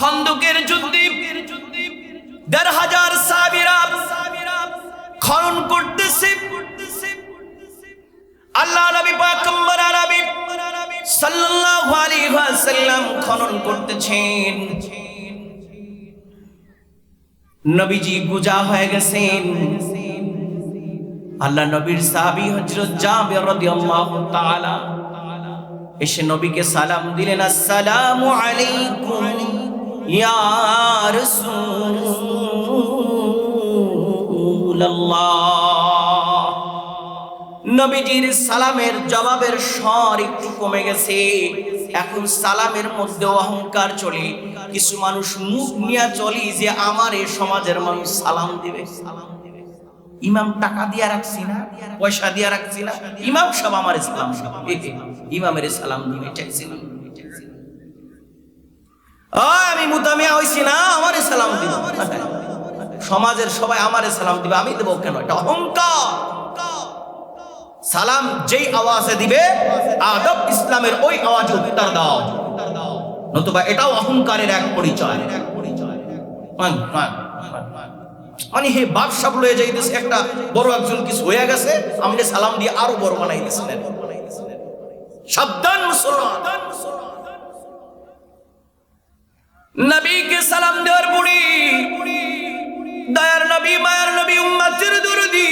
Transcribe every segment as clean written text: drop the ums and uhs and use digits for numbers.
খন্দকের যুদ্ধে ১৫০০ সাহাবীরা খনন করতেছে। আল্লাহ নবী পয়গম্বর আরবি সাল্লাল্লাহু আলাইহি ওয়াসাল্লাম খনন করতেছেন। নবীজি গুজা হয়ে গেছেন। আল্লাহ নবীর সাহাবী হযরত জাবের রাদিয়াল্লাহু তাআলা এসে নবীকে সালাম দিলেন, আসসালামু আলাইকুম ইয়া রাসূলুল্লাহ। নবীজির সালামের জবাবের স্বর একটু কমে গেছে। এখন সালামের মধ্যে অহংকার চলে। কিছু মানুষ মুখ নিয়ে চলি যে আমার এই সমাজের মানুষ সালাম দিবে। ইমাম টাকা দিয়া রাখছি না, পয়সা দিয়া রাখছি না, ইমাম সব আমার সালাম, ইমামের সালাম দিবে চাইছি না। আমি মুতামিয়া হইছি না, আমারে সালাম দিবে। সমাজের সবাই আমারে সালাম দিবে, আমি দেবো কেন? এটা অহংকার। সালাম যেই আওয়াজে দিবে আদব ইসলামের ওই আওয়াজে উত্তর দাও, নতুবা এটাও অহংকারের এক পরিচয়। মানে হে বাদশাহ লয়ে যাইতেছে, একটা বড় একজন কিছু হয়ে গেছে, আমাকে সালাম দিয়ে আরো বড় বানাই দিয়েছিলেন। সাবধান মুসলমান। নবীকে সালাম দেওয়ার পরে দয়ার নবী, মায়ার নবী, উম্মতের দরদি,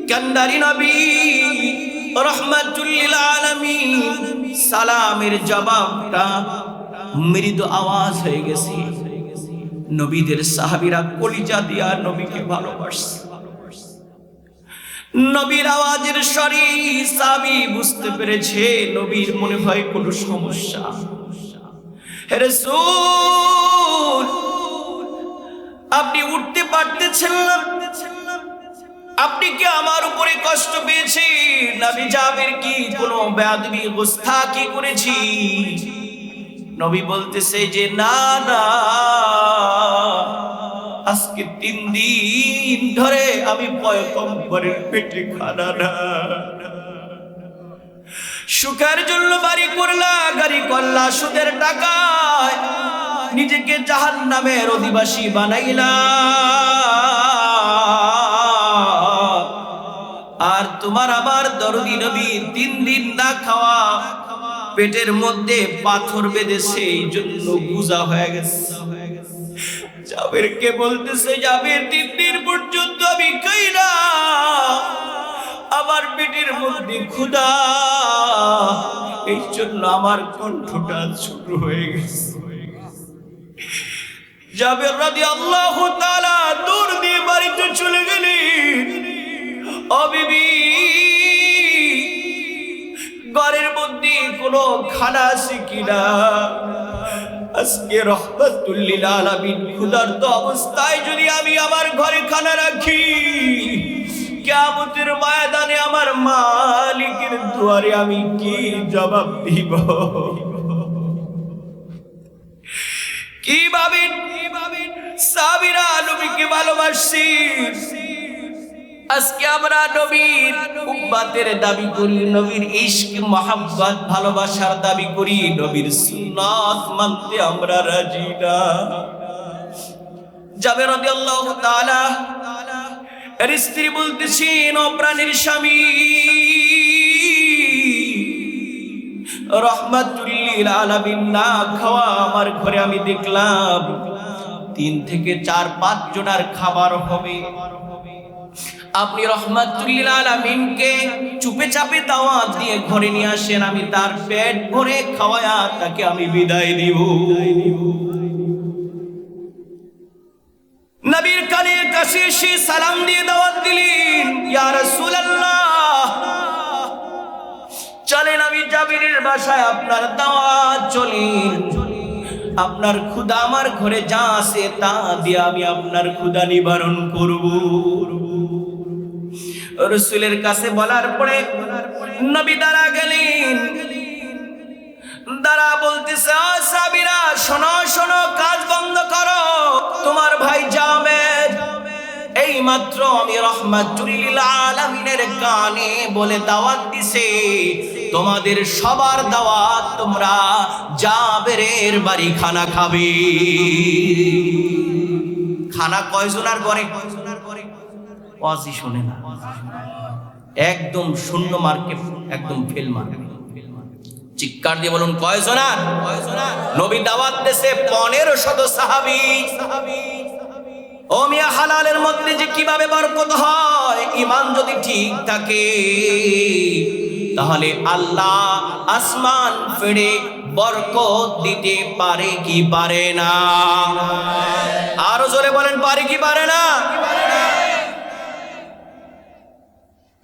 কান্দারি নবী রাহমাতুল লিল আলামিন সালামের জবাবটা মৃদু আওয়াজ হয়ে গেছে। নবীদের সাহাবীরা কলিজা দিয়া নবীকে ভালোবাসে। নবীর আওয়াজের স্বরে সাহাবী বুঝতে পেরেছে নবীর মনে হয় কোনো সমস্যা। হে রাসূল, আপনি উঠতে পারতেছেন না, আপনি কি আমার উপরে কষ্ট পেয়েছেন? আমি জাবের কি কোনো বেয়াদবি গোস্তাখি করেছি? নবী বলতেছে যে না না, আজকে ৩ দিন ধরে আমি পয়গম্বরের পেটে খানা না। সুখের জন্য বাড়ি করলা, গাড়ি করলা, সুদের টাকায় নিজেকে জাহান্নামের অধিবাসী বানাইলা। আর তোমার আমার দরদি নবী ৩ দিন না খাওয়া, পেটের মধ্যে পাথর বেঁধেছে, এই জন্য গুজা হয়ে গেছে। জাবেরকে বলতেছে, জাবের ৩ দিন পর্যন্ত আমি খাই না, আমার পেটের মধ্যে ক্ষুধা, এই জন্য আমার কণ্ঠটা ছোট হয়ে গেছে। জাবের রাদিয়াল্লাহু তাআলা দৌড় দিয়ে বাড়িতে চলে গেলেন। ও বিবি, ঘরের মধ্যে কোনো খানা আছে কিনা? আজকে রাহমাতুল লিল আলামিন ক্ষুধার্ত অবস্থায় যদি আমি আমার ঘরে খানা রাখি, কিয়ামতের ময়দানে আমার মালিকের দুয়ারে আমি কি জবাব দিব? কিভাবে সাহাবীরা নবীকে ভালোবাসি। আজকে আমরা নবীর উম্মতের দাবি করি, নবীর ইশক মোহাব্বত ভালোবাসার দাবি করি, নবীর সুন্নাত মানতে আমরা রাজি না। জাবের রাদিয়াল্লাহু তাআলা এর স্ত্রী বলতেছেন, ও প্রাণের স্বামী, রাহমাতুল লিল আলামিন না খাওয়া আমার ঘরে আমি দেখলাম 3 থেকে 4-5 জনের খাবার হবে। আপনি রাহমাতুল লিল আলামিনকে চুপে চাপে দাওয়াত দিয়ে ঘরে নিয়ে আসেন, আমি তার পেট ভরে খাওয়ায়া তাকে আমি বিদায় দিব। নবীর কানের কাছে এসে সালাম দিয়ে দাওয়াত দিলেন, ইয়া রাসূলুল্লাহ, চলেন আমি জাবিরের বাসায় আপনার দাওয়াত চলেন। আপনার ক্ষুধা আমার ঘরে যা আছে তা দিয়ে আমি আপনার ক্ষুধা নিবারণ করব। রাসূলের কাছে বলার পরে নবী দাঁড়া গেলেন। দাঁড়া বলতেছে, সাহাবীরা শোনো শোনো, কাজ বন্ধ করো। তোমার ভাই জাবের এই মাত্র আমি রাহমাতুল লিল আলামিনের কানে বলে দাওয়াত দিছে, তোমাদের সবার দাওয়াত, তোমরা জাবেরের বাড়ি খানা খাবে। খানা কয়জনার ঘরে? ওয়াজি শুনে না, একদম শূন্য মার্কে, একদম ফেল মার্কে। চিৎকার দিয়ে বলুন কয়জনার? নবী দাওয়াত দেশে 1500 সাহাবী। ও মিয়া, হালালের মধ্যে যে কিভাবে বরকত হয়, ঈমান যদি ঠিক থাকে তাহলে আল্লাহ আসমান ফেড়ে বরকত দিতে পারে কি পারে না? আরো জোরে বলেন, পারে কি পারে না?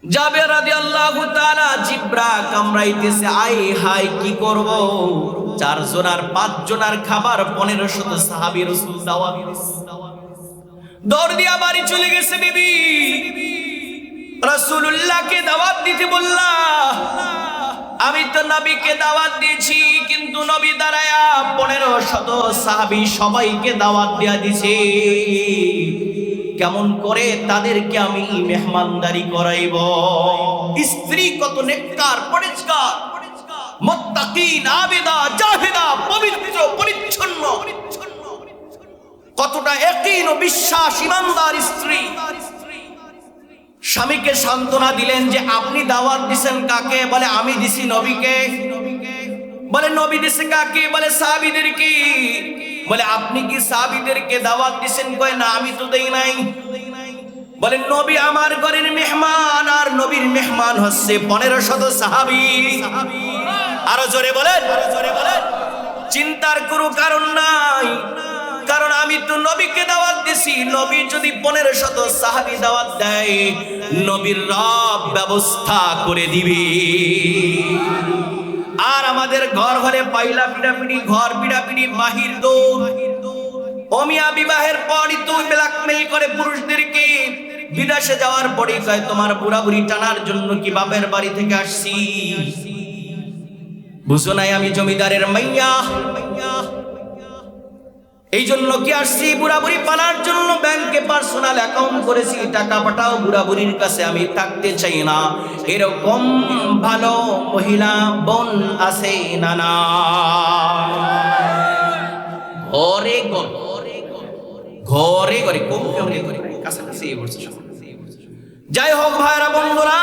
জাবের রাদিয়াল্লাহু তাআলা জিব্রা কামড়াইতেছে, আই হাই কি করব? 4 জনার 5 জনার খাবার 1500 সাহাবী রাসূল দাওয়াত দিছে। দৌড় দিয়া বাড়ি চলে গেছে বিবি, রাসূলুল্লাহকে দাওয়াত দিতে বললা। আমি তো নবীকে দাওয়াত দিয়েছি, কিন্তু নবী দাঁড়ায়া 1500 সাহাবী সবাইকে দাওয়াত দিয়া দিছে। কেমন করে তাদেরকে আমি মেহমানদারি করাইব? স্ত্রী কত নেককার, পরিষ্কার, মুত্তাকিন, আবেদা, জাহেদা, পবিত্র পরিচ্ছন্ন, কতটা ইয়াকিন ও বিশ্বাস, ইমানদার স্ত্রী। স্বামীকে সান্ত্বনা দিলেন যে আপনি দাওয়াত দিছেন কাকে? বলে আমি দিছি নবীকে। বলে নবী দিছে কাকে? বলে সাহাবীদেরকে। বলে আপনি কি সাহাবীদেরকে দাওয়াত দিছেন? কয় না, আমি তো দেই নাই। বলে নবী আমার ঘরের মেহমান, আর নবীর মেহমান হচ্ছে 1500 সাহাবী। আরো জোরে বলেন, আরো জোরে বলেন। চিন্তার কোনো কারণ নাই, কারণ আমি তো নবীকে দাওয়াত দিছি। নবী যদি 1500 সাহাবী দাওয়াত দেয়, নবীর রব ব্যবস্থা করে দিবে। আর আমাদের ঘর ঘরে পাইলা পিড়াপিড়ি, ঘর পিড়াপিড়ি, বাহির দৌড়। ওমিয়া বিবাহের পরই তো ব্ল্যাকমেল করে পুরুষদেরকে। বিদেশে যাওয়ার পরে কয় তোমার বুড়া বুড়ি টানার জন্য কি বাপের বাড়ি থেকে আসছি? বুঝো নাই আমি জমিদারের মাইয়া, এই জন্য কি আসছি? বুড়া বুড়ি পালার জন্য ব্যাংকে পার্সোনাল অ্যাকাউন্ট করেছি, টাকা পাঠাও, বুড়া বুড়ির কাছে আমি থাকতে চাই না। এরকম ভালো মহিলা বোন আছে না? না, ঘরে ঘরে ঘরে ঘরে কম কেমনে করে কাছাকাছি বলছে। যাই হোক ভাইরা বন্ধুরা,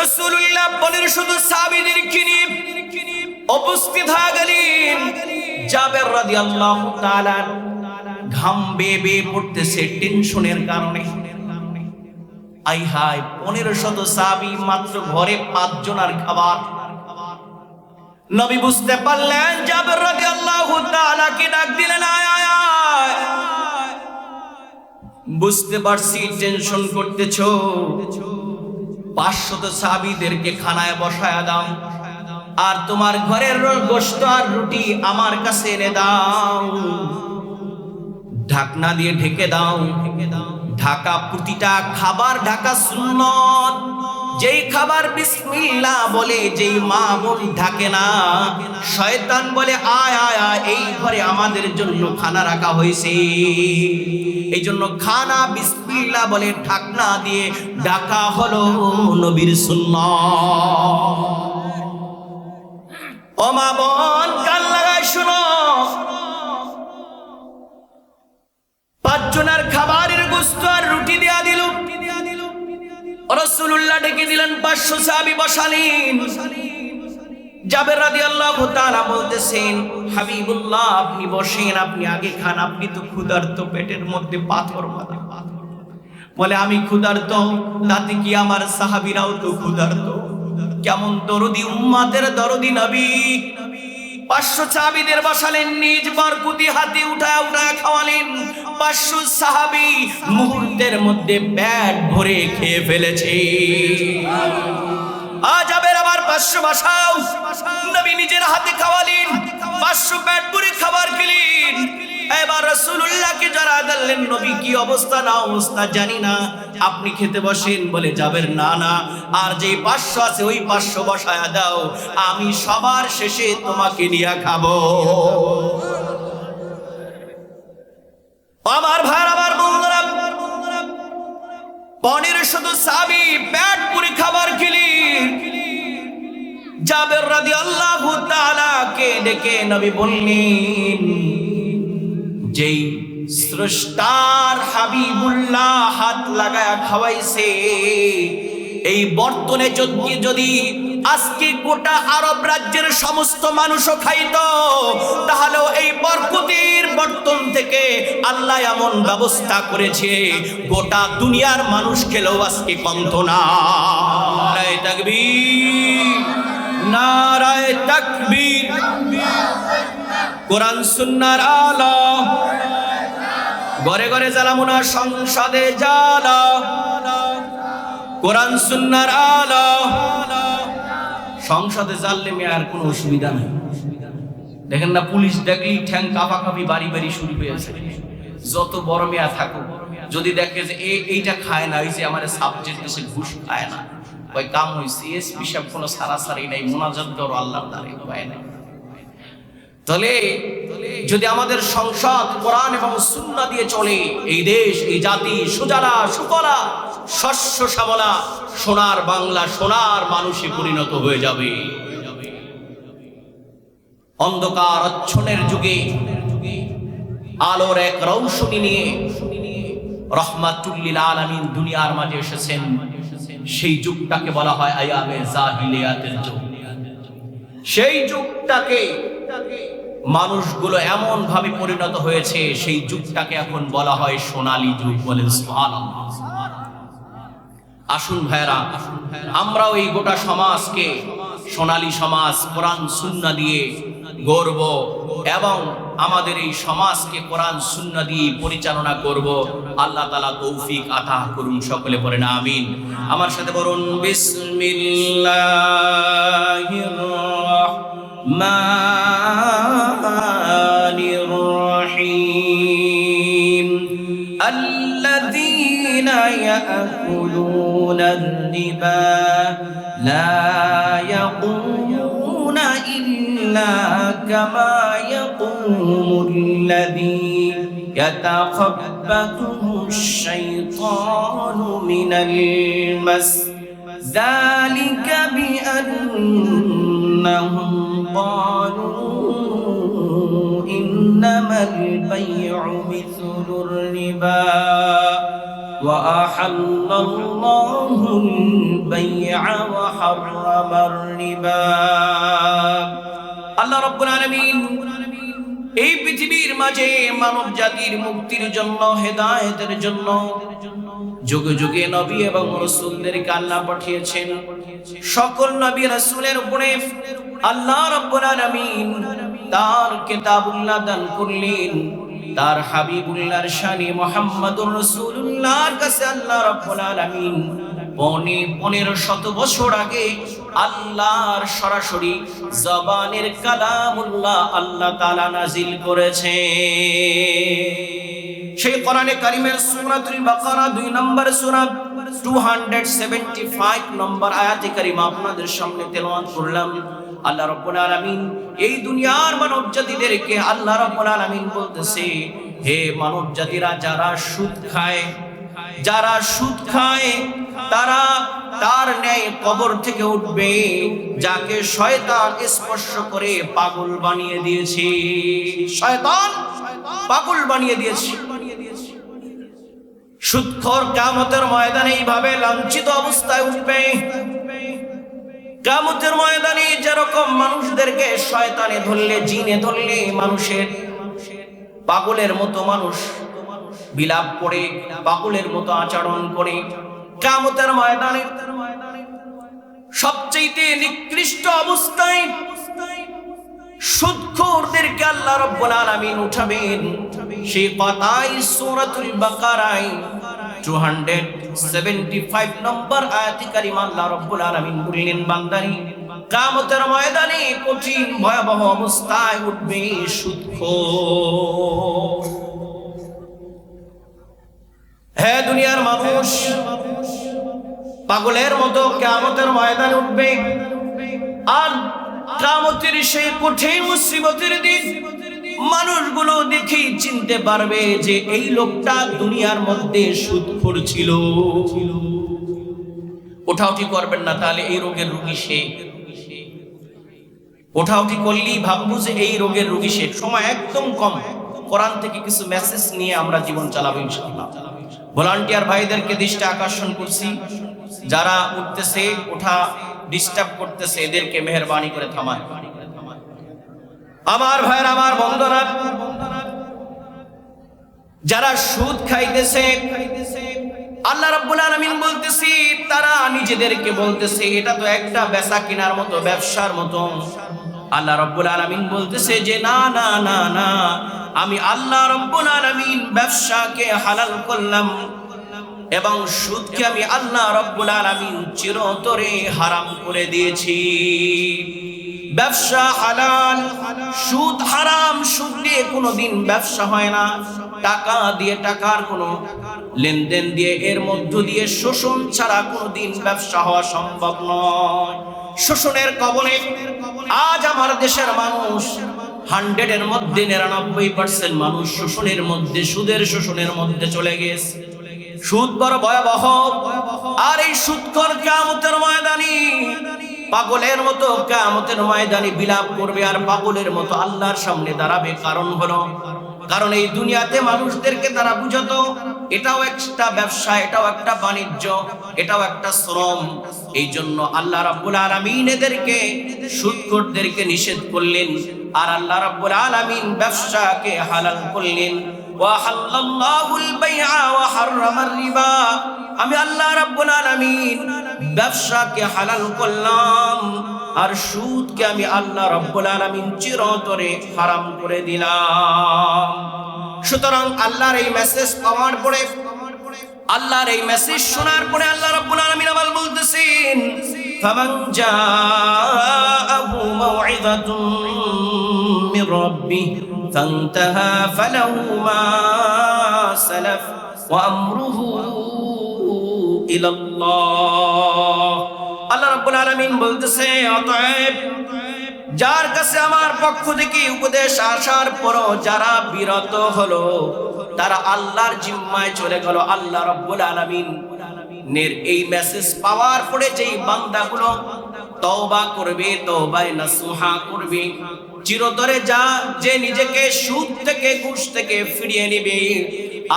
রাসূলুল্লাহ 1500 সাহাবীদেরকে নিয়ে উপস্থিত হয়ে গেলেন। জাবের রাদিয়াল্লাহু তাআলা ঘাম বেয়ে বেয়ে পড়তেছে টেনশনের কারণে। আই হাই, 1500 সাহাবী, মাত্র ঘরে 5 জনের খাবার। নবী বুঝতে পারলেন, জাবের রাদিয়াল্লাহু তাআলা কে ডাক দিলেন, আয় আয় আয়। বুঝতে পারছি টেনশন করতেছো, 500 সাহাবীদেরকে খানায় বসায়া দাও, আর তোমার ঘরের গোশত আর রুটি আমার কাছে এনে দাও, ঢাকনা দিয়ে ঢেকে দাও। ঢাকা, প্রতিটা খাবার ঢাকা সুন্নত। যেই খাবার বিসমিল্লাহ বলে, যেই মা বোন ঢাকে না, শয়তান বলে আয় আয় আয়, এই ঘরে আমাদের জন্য খানা রাখা হয়েছে। এই জন্য খানা বিসমিল্লাহ বলে ঢাকনা দিয়ে ঢাকা হলো নবীর সুন্নাত। ও মা বোন, কান লাগায় শুনো, 5 জনের খাবারের গোশত আর রুটি দেয়া দিল। রাসূলুল্লাহ ডেকে দিলেন, 500 সাহাবী বসালেন। জাবের রাদিয়াল্লাহু তাআলা বলতেছেন, হাবিবুল্লাহ আপনি বসেন, আপনি আগে খান, আপনি তো ক্ষুধার্ত, পেটের মধ্যে পাথর বাঁধা। বলে আমি ক্ষুধার্ত, তাতে কি আমার সাহাবীরাও তো ক্ষুধার্ত? কেমন দরদি, উম্মতের দরদি নবী। 500 সাহাবীদের বসালেন, নিজ বরকুতি হাতে উঠায় উঠায় খাওয়ালেন। 500 সাহাবী মুহূর্তের মধ্যে পেট ভরে খেয়ে ফেলেছে। আজ আবার 500 বসাও। নবী নিজের হাতে খাওয়ালেন, 500 পেট ভরে খাবার খেলেন। এবার রাসূলুল্লাহকে যারা দিলেন, নবী কি অবস্থা না অবস্থা জানি না, আপনি খেতে বসেন। বলে যাবের না না, আর যে 500 আছে ওই 500 বসায়া দাও, আমি সবার শেষে তোমাকে নিয়ে খাবো। আমার ভাই, আমার বন্ধুরা, 1500 সাহাবী পেট পুরে খাবার খেলেন। জাবের রাদিয়াল্লাহু তাআলা কে ডেকে নবী বললেন, যেই স্রষ্টার হাবিবুল্লাহ হাত লাগায়া খাওয়াইছে, এই বর্তনে যদি আজকে গোটা আরব রাজ্যের সমস্ত মানুষও খাইতো, তাহলেও এই বরকতের বর্তন থেকে আল্লাহ এমন ব্যবস্থা করেছে গোটা দুনিয়ার মানুষ খেলেও আজকে কমতো না। নারায়ে তাকবীর, নারায়ে তাকবীর। কোরআন সুন্নাহর আলো, ঘরে ঘরে জ্বালামো না, সংসদে জ্বালা। কোরআন সুন্নাহর আলো, সংসদে জ্বাললে মেয়ার কোনো অসুবিধা নেই। দেখেন না, পুলিশ দেখলেই ঠ্যাং কাঁপাকাঁপি বাড়ি বাড়ি শুরু হয়েছে। যত বড় মেয়া থাকুক, যদি দেখে যে এইটা খায় না, এই যে আমার সাবজেক্ট দেশে ঘুষ খায় না, ওই কাম হয়েছে, এসপি সাহেব কোনো সারাসারি নাই, মোনাজাত করো আল্লাহর দ্বারে, উপায় নেই। তাহলে যদি আমাদের সংসদ কোরআন এবং সুন্নাহ দিয়ে চলে, এই দেশ, এই জাতি সুজলা সুফলা শস্য শ্যামলা সোনার বাংলা, সোনার মানুষে পরিণত হয়ে যাবে। অন্ধকার আচ্ছন্নের যুগে আলোর এক রৌশনী নিয়ে রহমাতুল লিল আলামিন দুনিয়ার মাঝে এসেছেন। সেই যুগটাকে বলা হয় আয়ামে জাহিলিয়াতের যুগ। সেই যুগটাকে মানুষগুলো এমন ভাবে পরিণত হয়েছে, সেই যুগটাকে এখন বলা হয় সোনালী যুগ। বলেন সুবহানাল্লাহ। আসুন ভাইরা, আমরাও এই গোটা সমাজকে সোনালী সমাজ কোরআন সুন্নাহ দিয়ে গড়ব এবং আমাদের এই সমাজকে কোরআন সুন্নাহ দিয়ে পরিচালনা করব। আল্লাহ তাআলা তৌফিক আতা করুন। সকলে পড়েন আমিন। আমার সাথে বলুন বিসমিল্লাহির রহমানির রহিম। আল্লাযীনা ইয়াকুলুনা আর-রিবা লা ইয়াকুমুনা ইল্লা কামা ইয়াকুমুল্লাযী ইয়াতাখাব্বাতুহু আশ-শাইতানু মিনাল মাস যালিকা বিআন্নাহুম قالوا إنما البيع مثل الربا وأحل الله البيع وحرم الربا। আল্লাহ রাব্বুল আলামিন এই পৃথিবীর মাঝে মানব জাতির মুক্তির জন্য, হেদায়েতের জন্য যুগে যুগে নবী এবং রাসূলদেরকে আল্লাহ পাঠিয়েছেন। সকল নবী রাসূলের উপরে আল্লাহ রাব্বুল আলামিন তার কিতাবুল্লাহ দান করলেন। তার হাবিবুল্লাহর শানে মুহাম্মদুর রাসূলুল্লাহর কাছে আল্লাহ রাব্বুল আলামিন 1500 বছর আগে আল্লাহর সরাসরি জবানের কালামুল্লাহ আল্লাহ তাআলা নাজিল করেছে। সেই কোরআনে কারীমের সূরাতুল বাকারা 2 নম্বর সূরা 275 নম্বর আয়াতে কারীমা আপনাদের সামনে তেলাওয়াত করলাম। আল্লাহ রাব্বুল আলামিন এই দুনিয়ার মানব জাতিদেরকে আল্লাহ রাব্বুল আলামিন বলতেছে, হে মানব জাতিরা, যারা সুদ খায় তারা তার ন্যায় কবর থেকে উঠবে, যাকে শয়তান স্পর্শ করে পাগল বানিয়ে দিয়েছে। শয়তান পাগল বানিয়ে দিয়েছে। সুদখোর কিয়ামতের ময়দানে এইভাবে লাঞ্ছিত অবস্থায় উঠবে। কিয়ামতের ময়দানে যেরকম মানুষদেরকে শয়তানে ধরলে, জিনে ধরলে মানুষের পাগলের মতো মানুষ বিলাপ করে, পাগলের মতো আচরণ করে, কিয়ামতের ময়দানে সবচেয়ে নিকৃষ্ট অবস্থায় সুদখোরদেরকে আল্লাহ রাব্বুল আলামিন উঠাবেন। সেই কথাই সূরাতুল বাকারায় 275 নম্বর আয়াতে কারিমা আল্লাহ রাব্বুল আলামিন বললেন, বান্দারে, কিয়ামতের ময়দানে কঠিন ভয়াবহ অবস্থায় উঠবে সুদখোর। হে দুনিয়ার মানুষ, পাগলের মতো কিয়ামতের ময়দানে উঠবে। আর কিয়ামতের সেই কঠিন মুসিবতের দিন মানুষগুলো দেখেই চিনতে পারবে যে এই লোকটা দুনিয়ার মধ্যে সুদখোর ছিল। ওঠাউঠি করবেন না, তাহলে এই রোগের রোগী সে। ওঠাউঠি করলেই ভাববো যে এই রোগের রোগী সে। সময় একদম কম, কোরআন থেকে কিছু মেসেজ নিয়ে আমরা জীবন চালাবো ইনশাআল্লাহ। ভলান্টিয়ার ভাইদেরকে দৃষ্টি আকর্ষণ করছি, যারা উঠতেছে ওঠা ডিস্টার্ব করতেছে এদেরকে মেহেরবানি করে থামান। আমার ভাইয়ের, আমার বন্ধুরা, যারা সুদ খাইতেছে আল্লাহ রাব্বুল আলামিন বলতেছি, তারা নিজেদেরকে বলতেছে এটা তো একটা বেচা কেনার মতো, ব্যবসার মতো। আল্লাহ রাব্বুল আলামিন বলতেছে যে না না না না, আমি আল্লাহ রাব্বুল আলামিন ব্যবসাকে হালাল করলাম এবং সুদকে আমি আল্লাহ রাব্বুল আলামিন চিরতরে হারাম করে দিয়েছি। ব্যবসা হালাল, সুদ হারাম। সুদ দিয়ে কোনোদিন ব্যবসা হয় না। টাকা দিয়ে, টাকার কোনো লেনদেন দিয়ে, এর মধ্য দিয়ে শোষণ ছাড়া কোনোদিন ব্যবসা হওয়া সম্ভব নয়। শোষণের কবলে আজ আমার দেশের মানুষ 100-এর মধ্যে 99% মানুষ শোষণের মধ্যে, সুদের শোষণের মধ্যে চলে গেছে। সুদ বড় ভয়াবহ। আর এই সুদখোর কিয়ামতের ময়দানে পাগলের মতো কিয়ামতের ময়দানে বিলাপ করবে আর পাগলের মতো আল্লাহর সামনে দাঁড়াবে। কারণ এই দুনিয়াতে মানুষদেরকে তারা বুঝাতো এটাও একটা ব্যবসা, এটাও একটা বাণিজ্য, এটাও একটা শ্রম। এই জন্য আল্লাহ রাব্বুল আলামিন এদেরকে, সুদখোরদেরকে নিষেধ করলেন। আর আল্লাহ রাব্বুল আলামিন ব্যবসাকে হালাল করলেন। ওয়া হাল্লাল্লাহুল বাইআ ওয়া হাররামার রিবা। আমি আল্লাহ রাব্বুল আলামিন ব্যবসাকে হালাল করলাম আর সুদকে আমি আল্লাহ রাব্বুল আলামিন চিরতরে হারাম করে দিলাম। সুতরাং আল্লাহর এই মেসেজ পাওয়ার পরে, আল্লাহর এই মেসেজ শোনার পরে আল্লাহ রাব্বুল আলামিন আবার বলতেছেন, ফামান জাআহু মাউইযাতুন মির রাব্বিহি ফান্তাহা ফালাহু মা সালাফ ওয়া আমরুহু ইলাল্লাহ। আল্লাহ রাব্বুল আলামিন বলতেছে, অতএব যার কাছে আমার পক্ষ থেকে উপদেশ আসার পরও যারা বিরত হলো, তারা আল্লাহর জিম্মায় চলে গেল। আল্লাহ রাব্বুল আলামিনের এই মেসেজ পাওয়ার পরে যেই বান্দাগুলো তওবা করবে, তওবায়ে নাসুহা করবে, চিরতরে যে নিজেকে সুদ থেকে, ঘুষ থেকে ফিরিয়ে নেবে,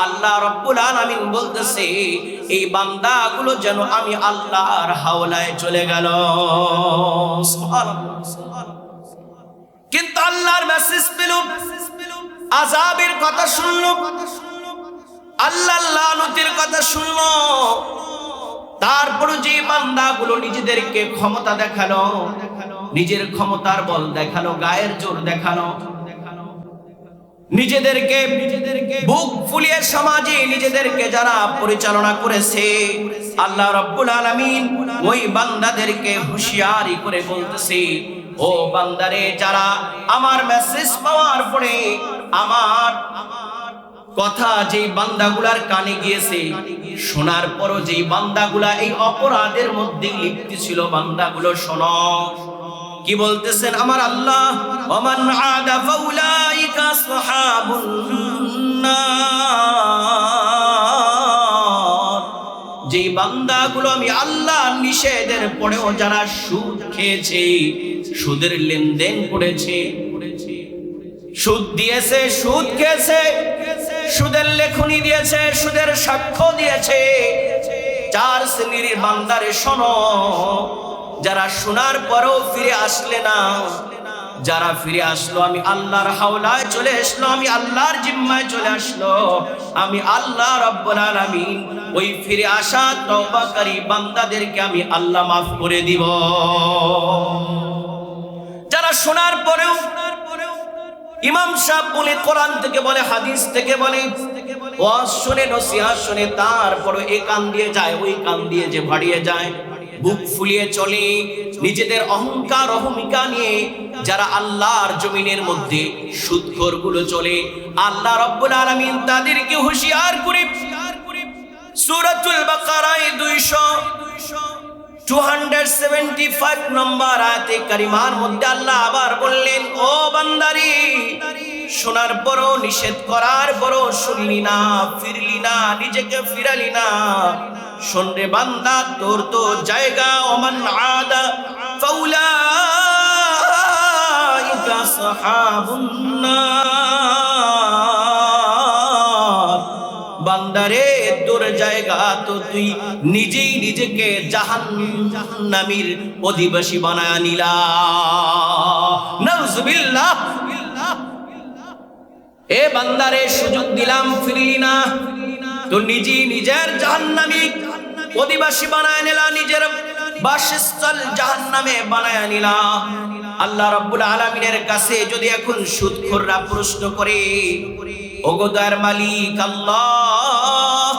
আল্লাহ রাব্বুল আলামিন বলতেছে এই বান্দাগুলো যেন আমি আল্লাহর হাওলায় চলে গেল। সুবহানাল্লাহ। কিন্তু আল্লাহর মেসেজ পেল, আযাবের কথা শুনলো, আল্লাহর লানতের কথা শুনলো, তারপরে যে বান্দাগুলো নিজেদেরকে ক্ষমতা দেখালো, নিজের ক্ষমতার বল দেখালো, গায়ের জোর দেখালো, নিজেদেরকে বুক ফুলিয়ে সমাজে নিজেদেরকে যারা পরিচালনা করেছে, আল্লাহ রাব্বুল আলামিন ওই বান্দাদেরকে হুঁশিয়ারি করে বলতেছে, ও বান্দারে, যারা আমার মেসেজ পাওয়ার পরে আমার কথা যেই বান্দাগুলার কানে গিয়েছে, শোনার পরও যেই বান্দাগুলা এই অপরাধের মধ্যে লিপ্ত ছিল, বান্দাগুলো শোনো কি বলতেছেন আমার আল্লাহ, ওমান আদা ফাউলাইকা আসহাবুন নার। যেই বান্দাগুলো আমি আল্লাহ নিষেধের পরেও যারা সুদ খেয়েছে, সুদের লেনদেন করেছে, সুদ দিয়েছে, সুদ খেয়েছে, সুদের লেখনী দিয়েছে, সুদের সাক্ষ্য দিয়েছে, 4 শ্রেণীর বান্দারে শোনো, যারা শোনার পরও ফিরে আসলে না, যারা ফিরে আসলো আমি আল্লাহর হাওলায় চলে আসলো, আমি আল্লাহর জিম্মায় চলে আসলো, আমি আল্লাহ রাব্বুল আলামিন ওই ফিরে আসা তওবাকারী বান্দাদেরকে আমি আল্লাহ মাফ করে দিব। যারা শোনার পরেও, ইমাম সাহেব বলে, কোরআন থেকে বলে, হাদিস থেকে বলে, ওয়াজ শুনে, নসিহত শুনে, তারপরে এই কান দিয়ে যায়, ওই কান দিয়ে যে ভাড়িয়ে যায়, বুক ফুলিয়ে চলে, নিজেদের অহংকার অহমিকা নিয়ে যারা আল্লাহর জমিনের মধ্যে সুদখোর গুলো চলে, আল্লাহ রাব্বুল আলামিন তাদেরকে হুঁশিয়ার করে সূরাতুল বাকারায় 275 নম্বর আয়াতে কারিমার মধ্যে আল্লাহ আবার বললেন, ও বান্দারি, শোনার পরও, নিষেধ করার পরও শুনলি না, ফিরলি না, নিজেকে ফিরালি না, শোন রে বান্দা, তোর তো জায়গা ওমান আদা ফাউলা আসহাবুন নার। বান্দারে তোর জায়গা তো তুই নিজেই নিজেকে জাহান্নামীর অধিবাসী বানায়া নিলা। নাউজুবিল্লাহ। এ বান্দারে সুযোগ দিলাম, ফিরলি না, তো নিজেই নিজের জাহান্নামী অধিবাসী বানায় নিলা, নিজের বাসস্থল জাহান্নামে বানায় নিলা। আল্লাহ রাব্বুল আলামিনের কাছে যদি এখন সুদখোররা প্রশ্ন করে, ওগো দয়ার মালিক আল্লাহ,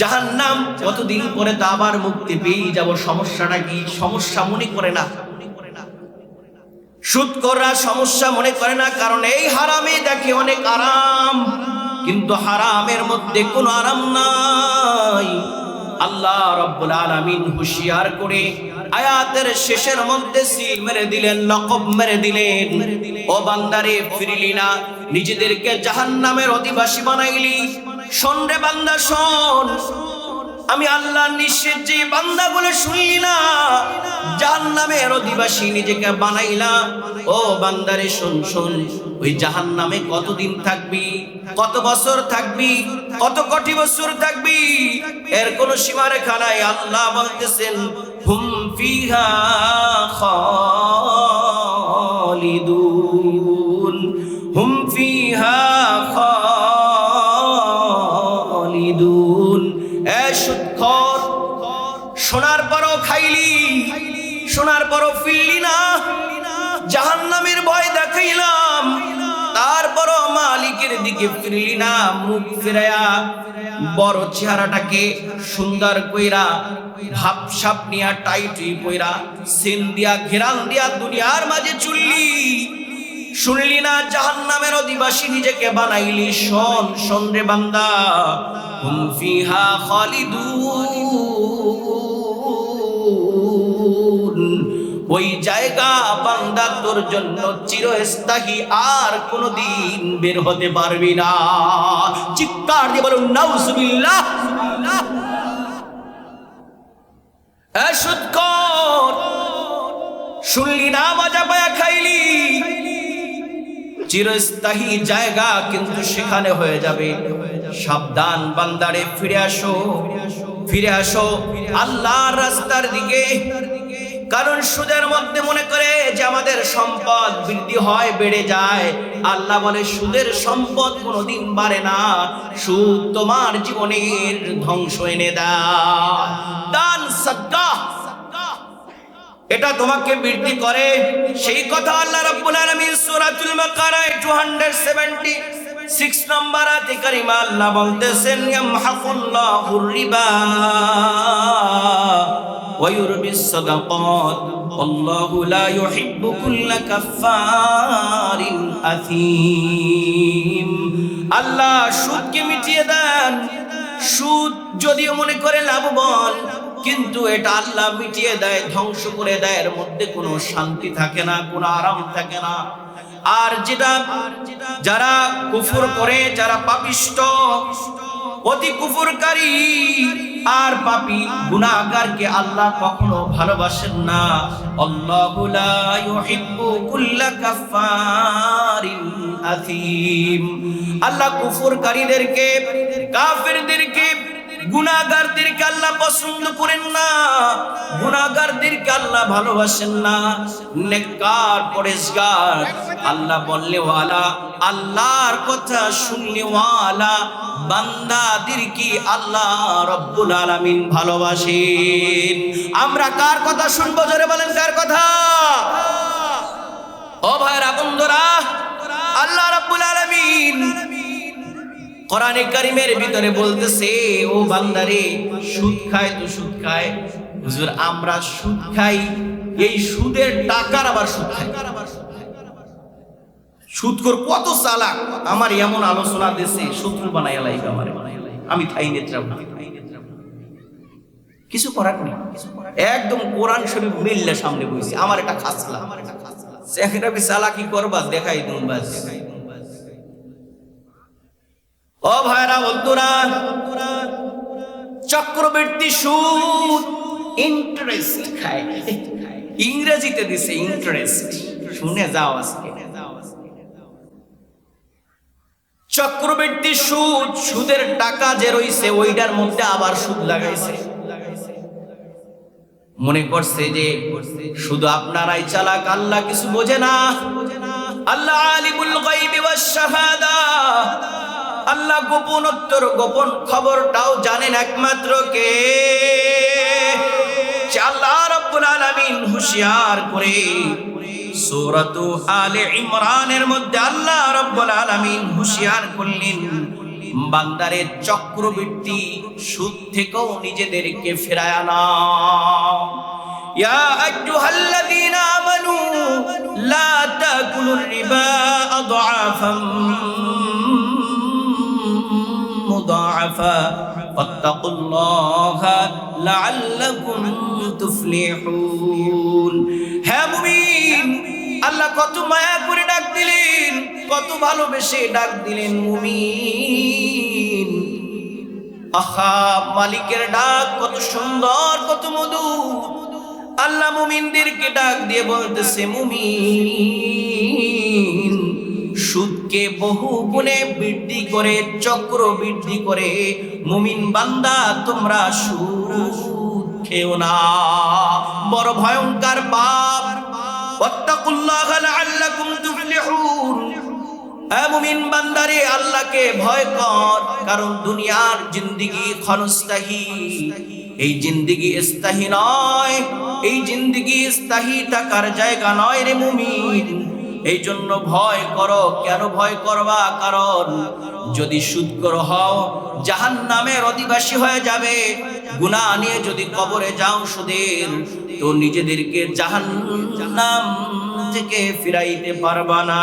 জাহান্নাম কতদিন পরে তো আবার মুক্তি পেয়ে যাব, সমস্যাটা কি? সমস্যা মনে করে না সুদখোররা, সমস্যা মনে করে না, কারণ এই হারামে দেখে অনেক আরাম, কিন্তু হারামের মধ্যে কোনো আরাম নাই। আল্লাহ রাব্বুল আলামিন হুঁশিয়ার করে আয়াতের শেষের মধ্যে সিল মেরে দিলেন, লকব মেরে দিলেন, ও বান্দারে ফিরলি না, নিজেদেরকে জাহান্নামের অধিবাসী বানাইলি। শোন রে বান্দা শোন, আমি আল্লাহর নিষেধ যে বান্দাগুলো শুনলি না, জাহান্নামের অধিবাসী নিজেকে বানাইলা। ও বান্দারে শোন শোন, ওই জাহান্নামে কতদিন থাকবি, কত বছর থাকবি, কত কোটি বছর থাকবি, এর কোন সীমারেখা নাই। আল্লাহ বলতেছেন হুম ফিহা খালিদুন, হুম ফিহা খালিদুন। এ সুদখোর, শোনার পরও খাইলি, শোনার পরও ফিরলি না, জাহান্নামের ভয় দেখাইলাম, তারপরও মালিকের দিকে ফিরলি না। মুখ ফিরায়া বড় চেহারাটাকে সুন্দর কইরা, ভাবসাপ নিয়া, টাইটুই কইরা, সেন দিয়া, ঘেরান দিয়া দুনিয়ার মাঝে চুললি। শুনলি না, জাহান্নামের অধিবাসী নিজেকে বানাইলি। শোন শোন রে বান্দা, হুম ফিহা খালিদুন, ওই জায়গা বান্দা তোর জন্য চিরস্থায়ী, আর কোনদিন বের হতে পারবি না। চিৎকার দিয়ে বলুন নাউজুবিল্লাহ। এ সুদখোর, শুনলি না, মজা পায়া খাইলি, চিরস্থায়ী জায়গা কিন্তু সেখানে হয়ে যাবে। সাবধান বান্দারে, ফিরে আসো, ফিরে আসো আল্লাহর রাস্তার দিকে। কারণ সুদের মধ্যে মনে করে যে আমাদের সম্পদ বৃদ্ধি হয়, বেড়ে যায়। আল্লাহ বলে সুদের সম্পদ কোনোদিন বাড়ে না, সুদ তোমার জীবনের ধ্বংস এনে দেয়। দান সাদকা এটা তোমাকে বৃদ্ধি করে, সেই কথা আল্লাহ রাব্বুল আলামিন সূরাতুল বাকারায় 276 নম্বর আয়াতে কারিমা আল্লাহ বলতেছেন, ইয়ামহাকুল্লাহুর রিবা ওয়া ইউরবিস সাদাকাত আল্লাহু লা ইউহিব্বু কুল্লা কাফফারিন আথীম। আল্লাহ সুদকে মিটিয়ে দেন। সুদ যদিও মনে করে লাভবান, কিন্তু এটা আল্লাহ মিটিয়ে দেয়, ধ্বংস করে দেয়, এর মধ্যে কোনো শান্তি থাকে না, কোনো আরাম থাকে না। আর যেটা যারা কুফর করে, যারা পাপিষ্ট, অতি কুফরকারী আর পাপী গুনাহগারকে আল্লাহ কখনো ভালোবাসেন না। আল্লাহু লা ইউহিব্বু কুল্লা কাফফারিন আথীম। আল্লাহ কুফরকারীদেরকে, কাফেরদেরকে, গুনাহগারদেরকে আল্লাহ পছন্দ করেন না, গুনাহগারদেরকে আল্লাহ ভালোবাসেন না। নেককার, পরেশগার, আল্লাহ বললে ওয়ালা, আল্লাহর কথা শুনলে ওয়ালা বান্দাদেরকে আল্লাহ রব্বুল আলামিন ভালোবাসেন। আমরা কার কথা শুনবো? জোরে বলেন, কার কথা? ও ভাইরা, বন্ধুরা, আল্লাহ রব্বুল আলামিন কোরআনে কারীমের ভিতরে বলতেছে, ও বান্দারে, সুদ খায় তো সুদ খায়, হুজুর আমরা সুদ খাই, এই সুদের টাকার আবার সুদ খাই। সুদখোর কত চালাক, আমার এমন আলোচনা দেশে শত্রু বানাইয়া লাইবে আমারে, আমি থাই নেত্রাম না, কিছু করার নেই। একদম কোরআন শরীফ মিললে সামনে বইছে, আমার এটা খাসলা, সেখানে চালাকি করবা, দেখাই দুমবাস। ও ভাইরা, বন্ধুরা, চক্রবর্তী সুদ, ইন্টারেস্ট খায়, ইংরেজিতে দিছে ইন্টারেস্ট। শুনে যাও আজকে। চক্রবৃদ্ধি সুদ, সুদের টাকা যে রইছে ওইটার মধ্যে আবার সুদ লাগাইছে। মনে করছে যে শুধু আপনারাই চালাক, আল্লাহ কিছু বোঝে না। আল্লাহ আলিমুল গায়বি ওয়াশ শাহাদা, আল্লাহ গোপনোত্তর গোপন খবরটাও জানেন একমাত্র কে? আল্লাহ রাব্বুল আলামিন হুঁশিয়ার করে সূরাতু আলে ইমরানের মধ্যে আল্লাহ রাব্বুল আলামিন হুঁশিয়ার করলেন, বান্দারে চক্রবৃদ্ধি সুদ থেকেও নিজেদেরকে ফিরায় নাও। ইয়া আইয়ুহাল্লাযীনা আমানু লা তাকুলুর রিবা আদআফাম মুদাআফা ওয়াত্তাকুল্লাহা লাআল্লাকুম তুফলিহুন। হে মুমিন, আল্লাহ কত মায়া করে ডাক দিলেন, কত ভালোবেসে ডাক দিলেন মুমিন। আহা, মালিকের ডাক কত সুন্দর, কত মধুর। আল্লাহ মুমিনদেরকে ডাক দিয়ে বলতেছে, মুমিন, সুদকে বহু গুণে বৃদ্ধি করে, চক্র বৃদ্ধি করে মুমিন বান্দা তোমরা সুদ খেও না, বড় ভয়ঙ্কর পাপ। ওয়াত্তাকুল্লাহা লাআল্লাকুম তুফলিহুন। হে মুমিন বান্দারে, আল্লাহকে ভয় কর, কারণ দুনিয়ার জিন্দেগি ক্ষণস্থায়ী, এই জিন্দেগি স্থায়ী নয়, এই জিন্দেগি স্থায়ী থাকার জায়গা নয় রে মুমিন। এই জন্য ভয় করো। কেন ভয় করবা? কারণ যদি সুদখোর হও জাহান্নামের অধিবাসী হয়ে যাবে। গুনাহ নিয়ে যদি কবরে যাও সুদের, তো নিজেদেরকে জাহান্নাম থেকে ফিরাইতে পারবা না।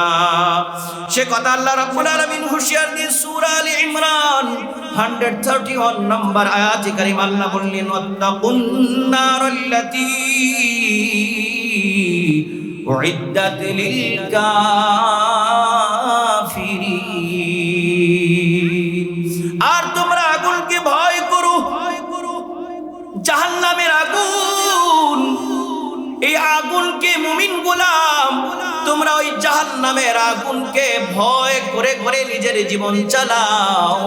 সে কথা আল্লাহ রাব্বুল আলামিন হুঁশিয়ার দিয়ে সূরা আলে ইমরান 131 নম্বর আয়াতে কারিমা আল্লাহ বললেন, ওয়াত্তাকুন নারাল্লাতী উইদ্দাত লিল কাফিরিন। আর তোমরা আগুনকে ভয় করো, জাহান্নামের আগুন। এই আগুনকে মুমিন গোলাম, তোমরা ওই জাহান্নামের আগুনকে ভয় করে করে নিজের জীবন চালাও।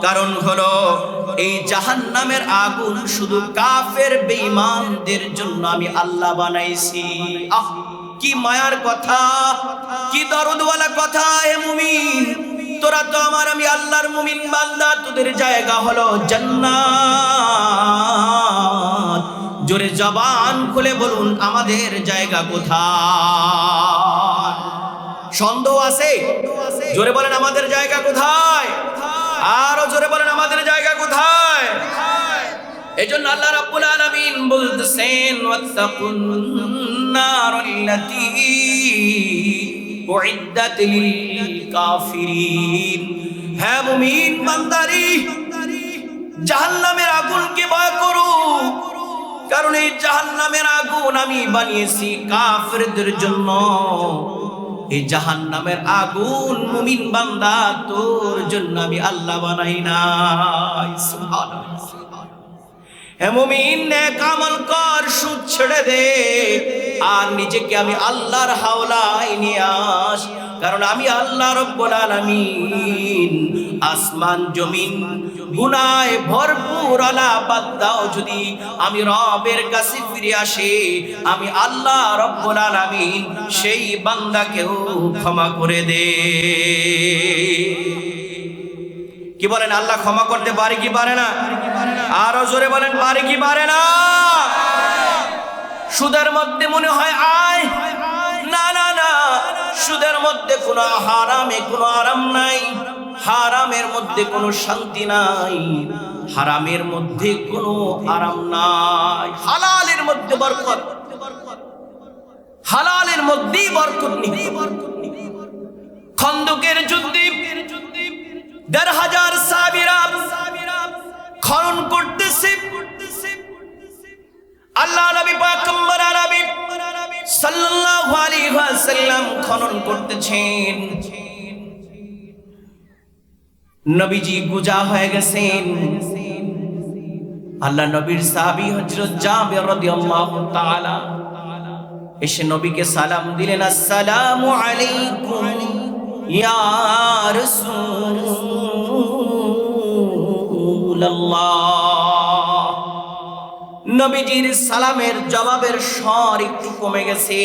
কারণ হলো এই জাহান্নামের আগুন শুধু কাফের বেঈমানদের জন্য আমি আল্লাহ বানাইছি। আহ, কি মায়ার কথা, কি দরদওয়ালা কথা। হে মুমিন, তোরা তো আমার, আমি আল্লাহর মুমিন বান্দা, তোদের জায়গা হলো জান্নাত। জোরে জবান খুলে বলুন, আমাদের জায়গা কোথায়? সন্দেহ আছে? জোরে বলেন, আমাদের জায়গা কোথায়? আরো জোরে বলেন, আমাদের জায়গা কোথায়? এজন্য আল্লাহ রাব্বুল আলামিন বলতেছেন, ওয়াত্তাকুন নারাল্লাতী উইদ্দাত লিল কাফিরিন। হে মুমিন বান্দারি, জাহান্নামের আগুনকে ভয় করো, কারণ এই জাহান্নামের আগুন আমি বানিয়েছি কাফেরদের জন্য। এই জাহান্নামের আগুন মুমিন বান্দা তোর জন্য আমি আল্লাহ বানাই নাই। সুবহানাল্লাহ। হে মুমিন, নেক আমল কর, সুদ ছেড়ে দে, আর নিজেকে আমি আল্লাহর হাওলায় নিয়ে আস। কারণ আমি আল্লাহ রাব্বুল আলামিন আসমান জমিন গুনাহে ভরপুর আলা বান্দাও যদি আমি রবের কাছে ফিরে আসে, আমি আল্লাহ রাব্বুল আলামিন সেই বান্দাকেও ক্ষমা করে দে। কি বলেন, আল্লাহ ক্ষমা করতে পারে কি পারে না? আরো জোরে বলেন, পারে কি পারে না? সুদের মধ্যে মনে হয় আয়, না না না, সুদের মধ্যে কোনো হারামে কোনো আরাম নাই, হারামের মধ্যে কোনো শান্তি নাই, হারামের মধ্যে কোনো আরাম নাই। হালালের মধ্যে বরকত, হালালের মধ্যেই বরকত নিহিত। খন্দকের যুদ্ধে ১,৫০০ সাহাবীরা খনন করতেছে। আল্লাহ নবী পয়গম্বর আরবী সাল্লাল্লাহু আলাইহি ওয়াসাল্লাম খনন করতেছেন। নবীজি গুজা হয়ে গেছেন। আল্লাহ নবীর সাহাবী হযরত জাবের রাদিয়াল্লাহু তাআলা এসে নবীকে সালাম দিলেন, আসসালামু আলাইকুম ইয়া রাসূলুল্লাহ। নবীজির সালামের জবাবের স্বর একটু কমে গেছে।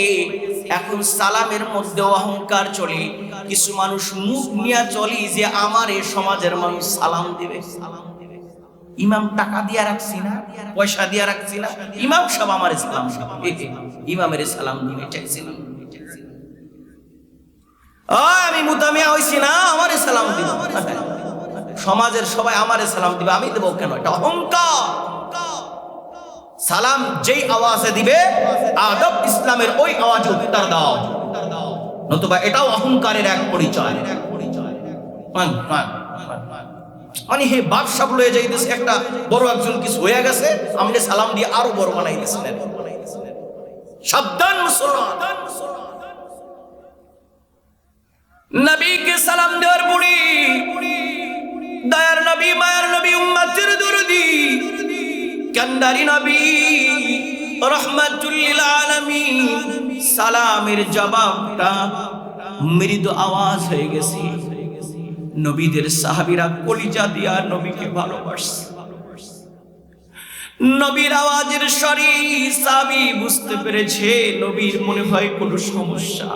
এখন সালামের মধ্যে অহংকার চলে। কিছু মানুষ মুখ নিয়ে চলি যে আমার এই সমাজের মানুষ সালাম দিবে। ইমাম টাকা দিয়া রাখছি না, পয়সা দিয়া রাখছি না, ইমাম সব আমার সালাম, ইমামের সালাম দিবে চাইছি না। আমি মুতামিয়া হইছি না, আমারে সালাম দিব। সমাজের সবাই আমারে সালাম দিবে, আমি দেবো কেন? এটা অহংকার। সালাম যেই আওয়াজে দিবে আদব ইসলামের ওই আওয়াজে উত্তর দাও, নতুবা এটাও অহংকারের এক পরিচয়। মানে হে বাদশাহ লয়ে যাইতেছে, একটা বড় একজন কিছু হয়ে গেছে, আমাকে সালাম দিয়ে আরো বড় বানাই দিয়েছিলেন। সাবধান মুসলমান। নবীকে সালাম দেওয়ার বুড়ি, দয়ার নবী, মায়ার নবী, উম্মতের দুরুদি, কান্দারি নবী, রহমাতুল লিল আলামিন, সালামের জবাবটা মৃদু আওয়াজ হয়ে গেছে। নবীদের সাহাবীরা কলিজা দিয়া নবীকে ভালোবাসে। নবীর আওয়াজের স্বরে সাহাবী বুঝতে পেরেছে নবীর মনে হয় কোনো সমস্যা।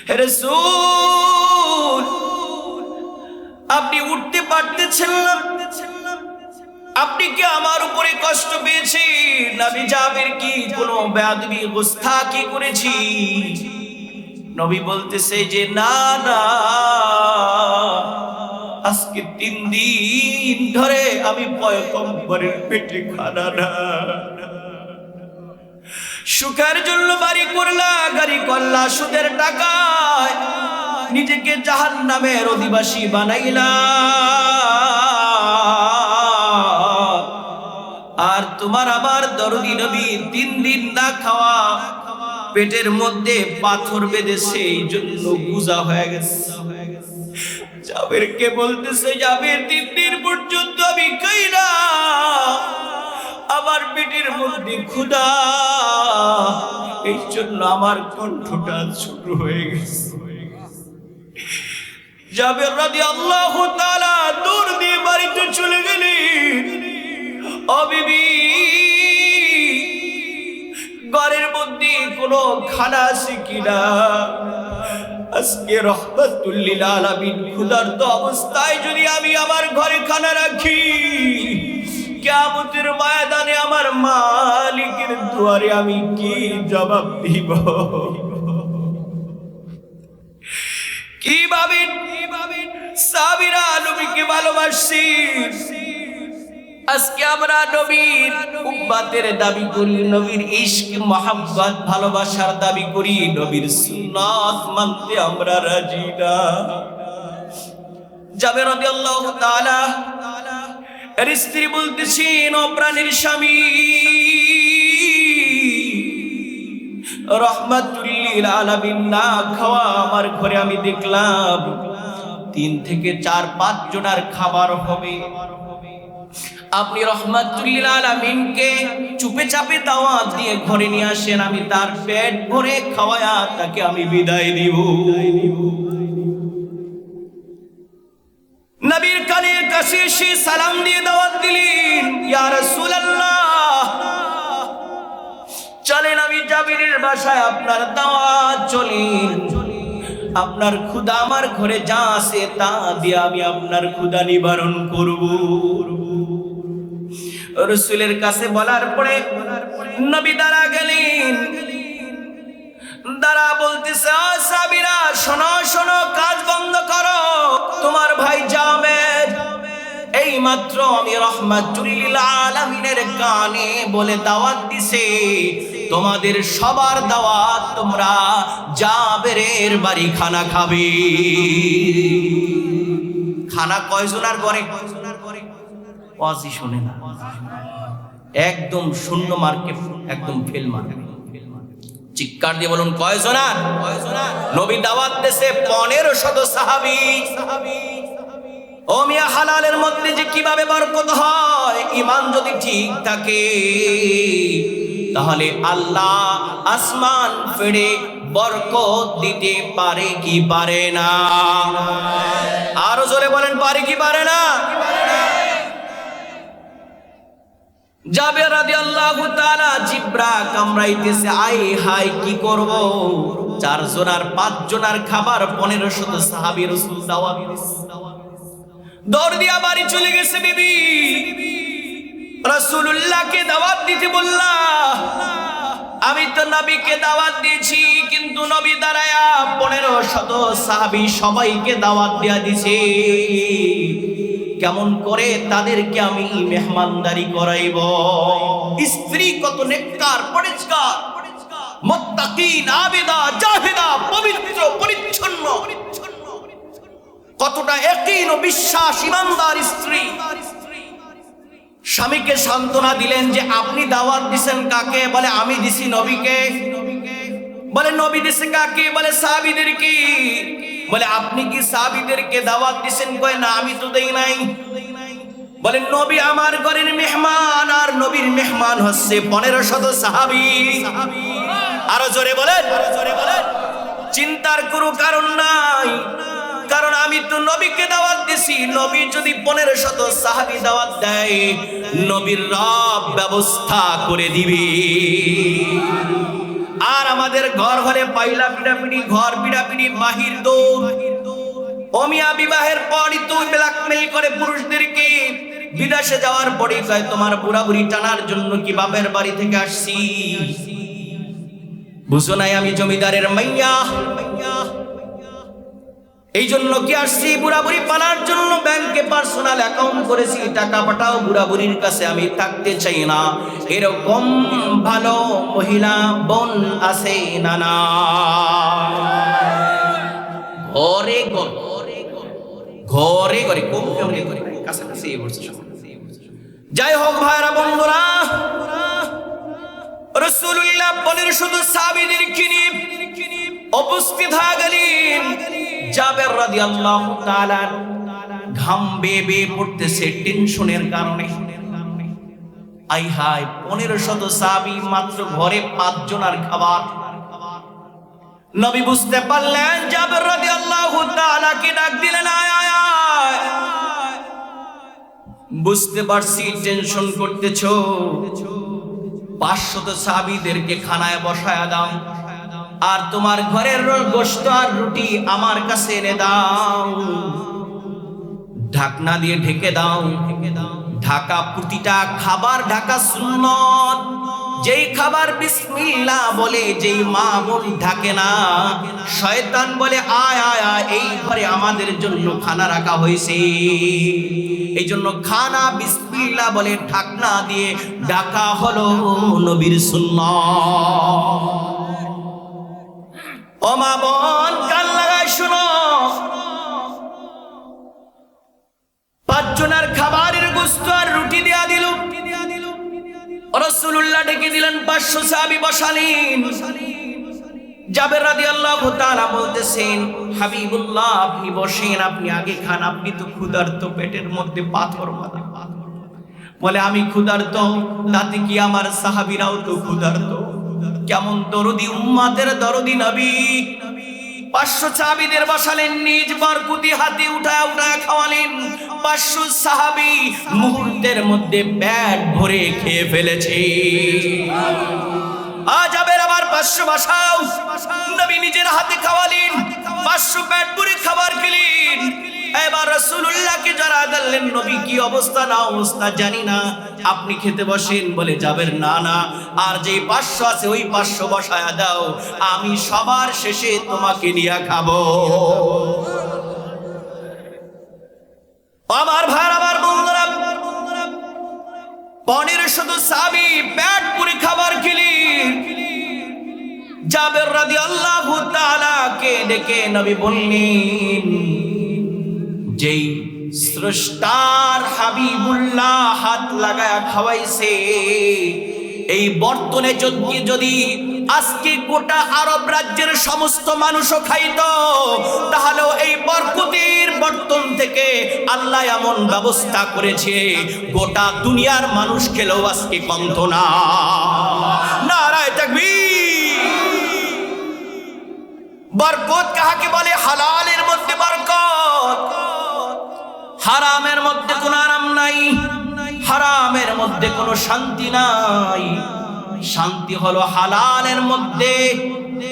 হে রাসূল, আপনি উঠতে পারতেছেন না? আপনি কি আমার উপরে কষ্ট পেয়েছেন? আমি জাবের কি কোনো বেয়াদবি গোস্তাখি করেছি? নবী বলতেছে যে না না, আজকে 3 দিন ধরে আমি পয়গম্বরের পেটে খানা না। সুখের জন্য বাড়ি করলা, গাড়ি করলা, সুদের টাকায় নিজেকে জাহান্নামের অধিবাসী বানাইলা। আর তোমার আমার দরদি নবী 3 দিন না খাওয়া, পেটের মধ্যে পাথর বেঁধেছে, এই জন্য গুজা হয়ে গেছে। জাবেরকে বলতেছে, জাবের 3 দিন পর্যন্ত আমি খাই না, আমার পেটের মধ্যে ক্ষুধা, এই জন্য আমার কণ্ঠটা ছোট হয়ে গেছে। জাবের রাদিয়াল্লাহু তাআলা দূর দিয়ে বাড়িতে চলে গেলেন। ও বিবি, ঘরের মধ্যে কোনো খানা আছে কিনা? আজকে রহমাতুল লিল আলামিন ক্ষুধার্ত অবস্থায় যদি আমি আমার ঘরে খানা রাখি, কিয়ামতের ময়দানে আমার মালিকের দুয়ারে আমি কি জবাব দিব? কিভাবে সাহাবীরা নবীকে ভালোবাসি। আজকে আমরা নবীর উম্মতের দাবি করি, নবীর ইশক, মোহাব্বত, ভালোবাসার দাবি করি, নবীর সুন্নাত মানতে আমরা রাজি না। জাবের রাদিয়াল্লাহু তাআলা এর স্ত্রী বলতেছেন, ও প্রাণের স্বামী, রহমাতুল লিল আলামিন না খাওয়া আমার ঘরে আমি দেখলাম 3 থেকে 4-5 জনের খাবার হবে। আপনি রহমাতুল লিল আলামিনকে চুপে চাপে দাওয়াত দিয়ে ঘরে নিয়ে আসেন, আমি তার পেট ভরে খাওয়ায়া তাকে আমি বিদায় দিব। নবীর কানের কাছে এসে সালাম দিয়ে দাওয়াত দিলেন, ইয়া রাসূলুল্লাহ, চলেন আমি জাবিরের বাসায় আপনার দাওয়াত, চলেন। আপনার ক্ষুধা আমার ঘরে যা আছে তা দিয়ে আমি আপনার ক্ষুধা নিবারণ করব। রাসূলের কাছে বলার পরে নবী দাঁড়া গেলেন। দাঁড়া বলতেছে, সাহাবীরা শোনো শোনো, কাজ বন্ধ করো। তোমার ভাই জামের এই মাত্র আমি রহমাতুল লিল আলামিনের কানে বলে দাওয়াত দিছে, তোমাদের সবার দাওয়াত, তোমরা জাবেরের বাড়ি খানা খাবে। খানা কয়জনার ঘরে? ওয়াজি শুনে না, একদম শূন্য মার্কে, একদম ফেল মার্কে। চিৎকার দিয়ে বলুন কয়জনার? নবী দাওয়াত দিয়েছে 1500 সাহাবী। ও মিয়া, হালালের মধ্যে যে কিভাবে বরকত হয়, ঈমান যদি ঠিক থাকে তাহলে আল্লাহ আসমান ফেড়ে বরকত দিতে পারে কি পারে না? আরো জোরে বলেন, পারে কি পারে না? জাবের রাদিয়াল্লাহু তাআলা জিব্রা কামড়াইতেছে, আই হাই কি করব? 4 জন আর 5 জনের খাবার 1500 সাহাবী রাসূল দাওয়াত দিছে। দৌড় দিয়া বাড়ি চলে গেছে বিবি। রাসূলুল্লাহকে দাওয়াত দিতে বললা, আমি তো নবীকে দাওয়াত দিয়েছি, কিন্তু নবী দাঁড়ায়া 1500 সাহাবী সবাইকে দাওয়াত দিয়া দিছে। কেমন করে তাদেরকে আমি মেহমানদারি করাইব? স্ত্রী কত নেককার, পরিষ্কার, মুত্তাকিন, আবিদা, জাহিদা, পবিত্র, পরিচ্ছন্ন, কতটা ইয়াকিন ও বিশ্বাস, ইমানদার স্ত্রী। স্বামীকে সান্ত্বনা দিলেন যে আপনি দাওয়াত দিবেন কাকে? বলে আমি দিছি নবীকে। বলে নবী দিছে কাকে? বলে সাহাবীদেরকে। বলে আপনি কি সাহাবীদেরকে দাওয়াত দিবেন? কয় না, আমি তো দেই নাই। বলে নবী আমার ঘরের মেহমান, আর নবীর মেহমান হচ্ছে 1500 সাহাবী। আরো জোরে বলেন, আরো জোরে বলেন। চিন্তার কোনো কারণ নাই, কারণ আমি তো নবীকে দাওয়াত দিছি। নবী যদি 1500 সাহাবী দাওয়াত দেয়, নবীর রব ব্যবস্থা করে দিবে। আর আমাদের ঘর হলে পাইলা পিড়াপিড়ি, ঘর পিড়াপিড়ি, বাহির দৌড়। অমিয়া বিবাহের পরই তো ব্ল্যাকমেল করে পুরুষদেরকে। বিদেশে যাওয়ার পরই কয় তোমার বুড়াবুড়ি টানার জন্য কি বাপের বাড়ি থেকে আসছি? বুঝো নাই আমি জমিদারের মাইয়া, এই জন্য কি আসছি? বুড়াবুড়ি পালার জন্য ব্যাংকে পার্সোনাল অ্যাকাউন্ট করেছি, টাকা পাঠাও, বুড়াবুড়ির কাছে আমি থাকতে চাই না। এরকম ভালো মহিলা বোন আছে না? না, ঘরে ঘরে ঘরে কম কেমনে করে কাছাকাছি এই বলছে। যাই হোক ভাইরা বন্ধুরা, রাসূলুল্লাহ 1500 সাহাবীদেরকে নিয়ে উপস্থিত হয়ে গেলেন। জাবের রাদিয়াল্লাহু তাআলা ঘাম বেয়ে বেয়ে পড়তেছে টেনশনের কারণে। আই হাই, 1500 সাহাবী, মাত্র ঘরে 5 জনের খাবার। নবী বুঝতে পারলেন, জাবের রাদিয়াল্লাহু তাআলা কে ডাক দিলেন, আয় আয় আয়। বুঝতে পারছি টেনশন করতেছো, 500 সাহাবীদেরকে খানায় বসায়া দাও, আর তোমার ঘরের গোশত আর রুটি আমার কাছে এনে দাও, ঢাকনা দিয়ে ঢেকে দাও। ঢাকা, প্রতিটা খাবার ঢাকা সুন্নত। যেই খাবার বিসমিল্লাহ বলে, যেই মা বোন ঢাকে না, শয়তান বলে আয় আয় আয়, এই ঘরে আমাদের জন্য খানা রাখা হয়েছে। এই জন্য খানা বিসমিল্লাহ বলে ঢাকনা দিয়ে ঢাকা হলো নবীর সুন্নাত। ও মা বোন, কান লাগায় শুনো, 5 জনের খাবারের গোশত আর রুটি দেয়া দিল। রাসূলুল্লাহ ডেকে দিলেন, 500 সাহাবী বসালেন। জাবের রাদিয়াল্লাহু তাআলা বলতেছেন, হাবিবুল্লাহ আপনি বসেন, আপনি আগে খান, আপনি তো ক্ষুধার্ত, পেটের মধ্যে পাথর বাঁধা। বলে আমি ক্ষুধার্ত, তাতে কি আমার সাহাবীরাও তো ক্ষুধার্ত? কেমন দরদি, উম্মতের দরদি নবী। 500 সাহাবীদের বসালেন, নিজ বরকুতি হাতে উঠায় উঠায় খাওয়ালেন। 500 সাহাবী মুহূর্তের মধ্যে পেট ভরে খেয়ে ফেলেছে। আজ আবার 500 বসাও। নবী নিজের হাতে খাওয়ালেন, 500 পেট ভরে খাবার খেলেন। এবার রাসূলুল্লাহকে যারা দিলেন, নবী কি অবস্থা না অবস্থা জানি না, আপনি খেতে বসেন। বলে যাবের না না, আর যে 500 আছে ওই 500 বসায়া দাও, আমি সবার শেষে তোমাকে নিয়ে খাবো। আমার ভাই, আমার বন্ধুরা, 1500 সাহাবী পেট পুরে খাবার খেলেন। জাবের রাদিয়াল্লাহু তাআলা কে ডেকে নবী বললেন, যেই স্রষ্টার হাবিবুল্লাহ হাত লাগায়া খাওয়াইছে, এই বর্তনে যদি আজকে গোটা আরব রাজ্যের সমস্ত মানুষও খাইতো, তাহলেও এই বরকতের বর্তন থেকে আল্লাহ এমন ব্যবস্থা করেছে, গোটা দুনিয়ার মানুষ খেলেও আজকে কমতো না। নারায়ে তাকবীর। বরকত কাকে বলে? হালালের মধ্যে বরকত, হারামের মধ্যে কোনো আরাম নাই, হারামের মধ্যে কোনো শান্তি নাই। শান্তি হলো হালালের মধ্যে।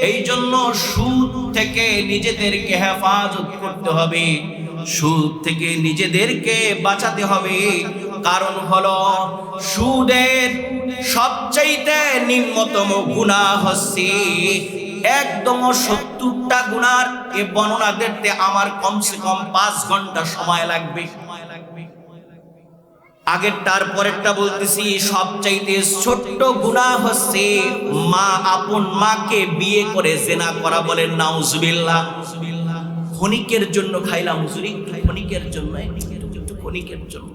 এই জন্য সুদ থেকে নিজেদেরকে হেফাজত করতে হবে, সুদ থেকে নিজেদেরকে বাঁচাতে হবে। কারণ হলো সুদের সবচাইতে নিম্নতম গুনাহ হচ্ছে একদম 70টা গুনার এ বর্ণনা দিতে আমার কমসে কম 5 ঘন্টা সময় লাগবে। আগেরটার পরেরটা বলতেছি, সবচাইতে ছোট্ট গুনাহ হচ্ছে মা আপন মাকে বিয়ে করে জিনা করা। বলেন নাউজুবিল্লাহ। ক্ষণিকের জন্য খাইলাম হুজুরি, ক্ষণিকের জন্য, একটু ক্ষণিকের জন্য।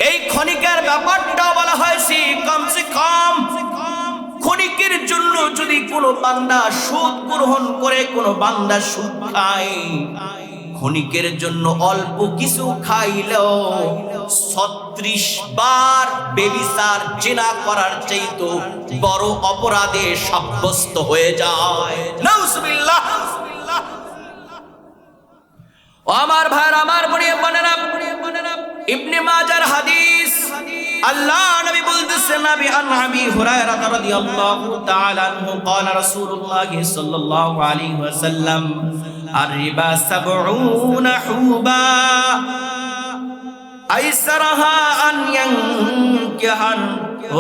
এই ক্ষণিকের ব্যাপারটা বলা হয়েছে কমসে কম ক্ষণিকের জন্য যদি কোনো বান্দা সুদ গ্রহণ করে, কোনো বান্দা সুদ খায়, ক্ষণিকের জন্য অল্প কিছু খাইলেও 36 বার বেবিচার জিনা করার চাইতে বড় অপরাধে সাব্যস্ত হয়ে যায়। নাউজুবিল্লাহ। ও আমার ভাই, আমার বোনেরা, ইবনে মাজার হাদিস, আল্লাহ নবী বলতেছেন, নবী আবি হুরায়রা রাদিয়াল্লাহু তাআলা আনহু قال রাসূলুল্লাহ সাল্লাল্লাহু আলাইহি ওয়াসাল্লাম আর-রিবা 70 হুবা আইসারাহা আন ইয়ানকিহান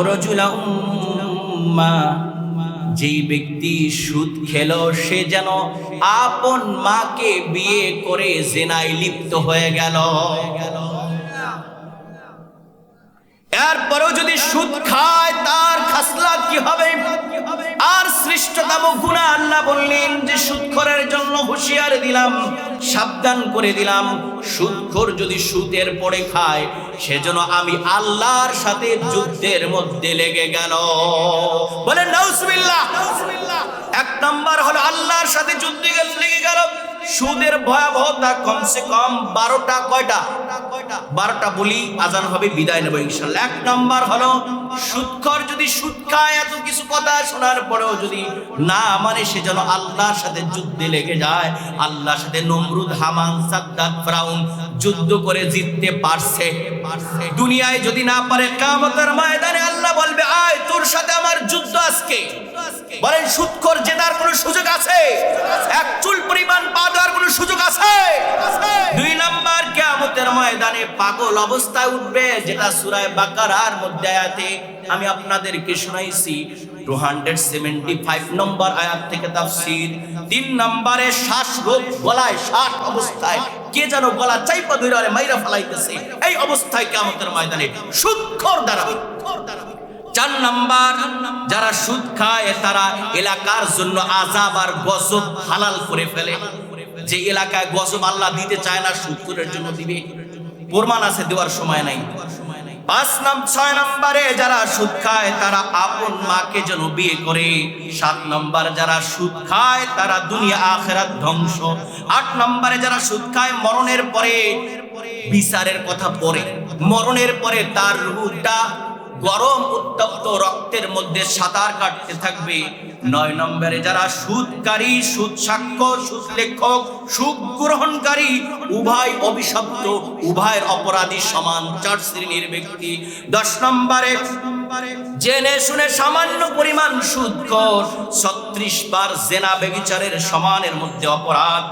রাজুলা উম্মা। যেই ব্যক্তি সুদ খেলো সে যেন আপন মাকে বিয়ে করে জিনায় লিপ্ত হয়ে গেল। এরপরেও যদি সুদ খায় তার খাসলাত কি হবে? আর শ্রেষ্ঠতম গুনাহ আল্লাহ বললেন যে সুদখোরের জন্য হুঁশিয়ার দিলাম, সাবধান করে দিলাম। সুদখোর যদি সুদের পড়ে খায় সেজন্য আমি আল্লাহর সাথে যুদ্ধের মধ্যে লেগে গেল। বলেন নাউজুবিল্লাহ। 1 নাম্বার হলো আল্লাহর সাথে যুদ্ধে লেগে গেল। সুদের ভয়াবহতা কমসে কম 12টা। কয়টা? 12টা বলি, আজান হবে, বিদায় নেব ইনশাআল্লাহ। 1 নাম্বার হলো সুদখোর যদি সুদ খায়, এত কিছু কথা শোনার পরেও যদি না মানে সে যেন আল্লাহর সাথে যুদ্ধে লেগে যায়। আল্লাহর সাথে নমরুদ, হামান, সাদ্দাত, ফিরাউন যুদ্ধ করে জিততে পারছে। দুনিয়ায় যদি না পারে, কিয়ামতের ময়দানে আল্লাহ বলবে আয় তোর সাথে আমার যুদ্ধ আজকে। বলেন সুদখোর জেতার কোনো সুযোগ আছে? এক চুল পরিমাণ পা দেওয়ার কোনো সুযোগ আছে? 2 নাম্বার, কিয়ামতের ময়দানে পাগল অবস্থায় উঠবে, যেটা সূরা বাকারার মধ্যে আয়াতে আমি আপনাদেরকে শোনাইছি। 275 নম্বর আয়াত থেকে তাফসীর। 3 নম্বরে শ্বাসরোগ, গলায় শ্বাস অবস্থায় কে যেন গলা চাইপা ধরে মাইরা ফেলাইতেছে, এই অবস্থায় কিয়ামতের ময়দানে সুদখোর দাঁড়াবে। 4 নাম্বার, যারা সুদ খায় তারা এলাকার জন্য আযাব আর গজব হালাল করে ফেলে। যে এলাকায় গজব আল্লাহ দিতে চায় না, সুদখোরের জন্য দিবে। প্রমাণ আছে, দেওয়ার সময় নাই। 6 নম্বরে যারা সুদ খায় তারা আপন মাকে যেন বিয়ে করে। 7 নম্বর, যারা সুদ খায় তারা দুনিয়া আখিরাত ধ্বংস। 8 নম্বরে যারা সুদ খায় মরণের পরে বিচারের কথা পড়ে, মরণের পরে তার রূহটা গরম উত্তপ্ত রক্তের মধ্যে সাঁতার কাটতে থাকবে। 9 নম্বরে যারা সুদকারী, সুদ স্বাক্ষর, সুদ লেখক, সুদ গ্রহণকারী উভয় অভিশপ্ত, উভয়ের অপরাধী সমান, 4 শ্রেণীর ব্যক্তি। 10 নম্বরে জেনে শুনে সামান্য পরিমাণ সুদখোর 36 বার জেনা ব্যভিচারের সমানের মধ্যে অপরাধ।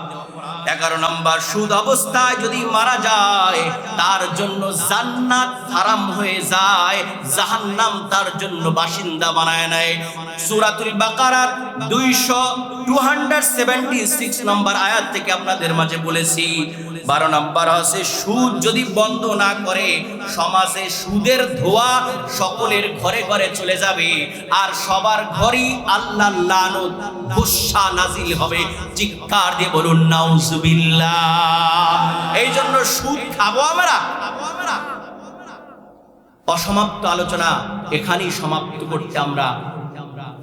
11 নম্বর, সুদ অবস্থায় যদি মারা যায় তার জন্য জান্নাত হারাম হয়ে যায়, জাহান্নাম তার জন্য বাসিন্দা বানায় নেয়। সূরাতুল বাকারার 276 নম্বর আয়াত থেকে আপনাদের মাঝে বলেছি। 12 নম্বর আছে সুদ যদি বন্ধ না করে সমাজে সুদের ধোঁয়া সকলের ঘরে ঘরে চলে যাবে, আর সবার ঘরেই আল্লাহর লানত, গুসা নাজিল হবে। চিৎকার দিয়ে বলুন নাউজুবিল্লাহ। এই জন্য সুদ খাবো আমরা? অসমাপ্ত আলোচনা এখানেই সমাপ্ত করতে আমরা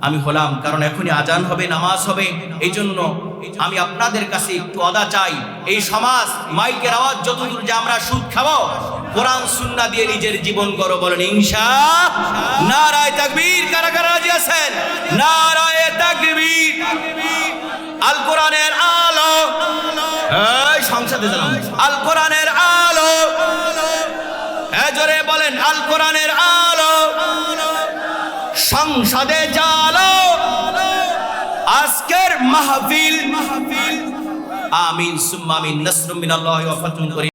আমি হলাম, কারণ এখনই আজান হবে, নামাজ হবে। এই জন্য আমি আপনাদের কাছে একটু অদা চাই, এই সমাজ মাইকের আওয়াজ যতদূর যে আমরা সুদ খাবো, কোরআন সুন্নাহ দিয়ে নিজের জীবন গড়ো, বলেন ইনশাআল্লাহ। নারায়ে তাকবীর, কারা কারা রাজি আছেন? নারায়ে তাকবীর। আল কোরআনের আলো, এই সংসদে জানান আল কোরআনের আলো, জোরে বলেন আল কোরআনের আলো, সংসদে জালো আজকের মাহফিল। আমিন সুম্মা আমিন। নাসরুম মিনাল্লাহি ওয়া ফাতহুন করিম।